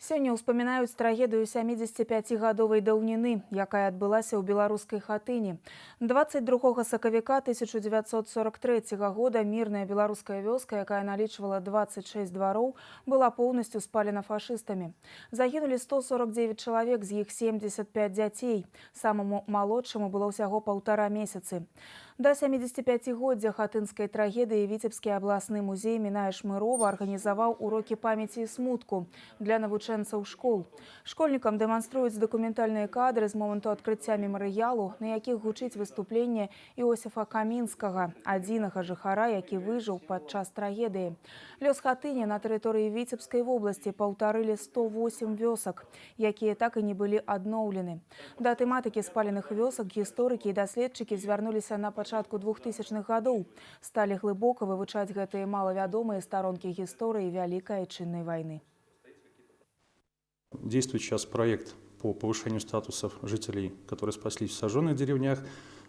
Сёння ўспамінаюць трагедыю 75гадовай даўніны, якая адбылася ў беларускай Хатыні. 22 сакавіка 1943 года мірная беларуская вёска, якая налічвала 26 двароў, была поўнасцю спалена фашыстамі. Загінулі 149 чалавек, з іх 75 дзяцей. Самаму малодшаму было ўсяго 1,5 месяцы. Да 75годдзя хатынскай трагедыі Віцебскі абласны музей Міная Шмырова арганізаваў урокі памяці і смутку для навучэнцаў школ. Школьнікам дэманструюць дакументальныя кадры з моманту адкрыцця мемарыялу, на якіх гучыць выступленне Іосіфа Камінскага, адзінага жыхара, які выжыў падчас трагедыі. Лёс Хатыні на тэрыторыі Віцебскай вобласці паўтарылі 108 вёсак, якія так і не былі адноўлены. Да тэматыкі спаленых вёсак гісторыкі і даследчыкі звярнуліся на пачатку 2000-х гадоў. Сталі глыбока вывучаць гэтыя малавядомыя старонкі гісторыі Вялікай Айчыннай вайны. Действует сейчас проект по повышению статусов жителей, которые спаслись в сожженных деревнях.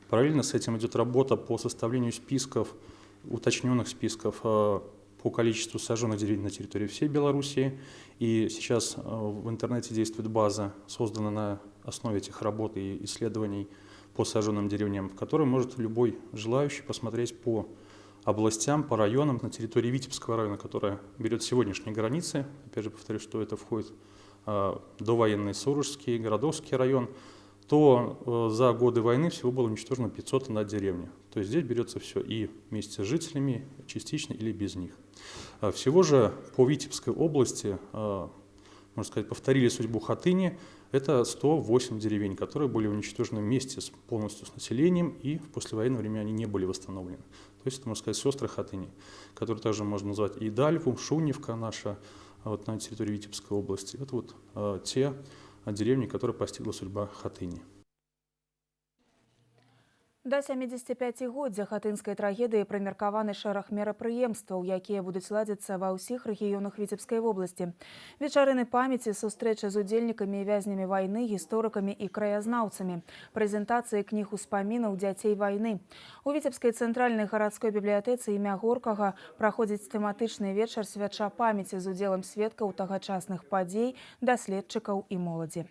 Параллельно с этим идет работа по составлению списков, уточненных списков по количеству сожженных деревень на территории всей Белоруссии. И сейчас в интернете действует база, созданная на основе этих работ и исследований по сожженным деревням, в которой может любой желающий посмотреть по областям, по районам на территории Витебского района, которая берет сегодняшние границы. Опять же повторю, что это входит довоенный Сурожский, Городовский район, то за годы войны всего было уничтожено 501 деревня. То есть здесь берется все и вместе с жителями, частично или без них. Всего же по Витебской области, можно сказать, повторили судьбу Хатыни. Это 108 деревень, которые были уничтожены вместе полностью с населением, и в послевоенное время они не были восстановлены. То есть это, можно сказать, сестры Хатыни, которые также можно назвать и Дальву, Шуневка наша, вот на территории Витебской области. Это вот те деревни, которые постигла судьба Хатыни. Да 75годдзя хатынскай трагедыі прымеркаваны шэраг мерапрыемстваў, якія будуць ладзіцца ва ўсіх рэгіёнах Віцебскай вобласці. Вечарыны памяці, сустрэчы з удзельнікамі і вязнямі вайны, гісторыкамі і краязнаўцамі, прэзентацыі кніг успамінаў дзяцей вайны. У Віцебскай цэнтральнай гарадской бібліятэцы імя Горкага праходзіць тэматычны вечар свяча памяці з удзелам сведкаў тагачасных падзей, даследчыкаў і моладзі.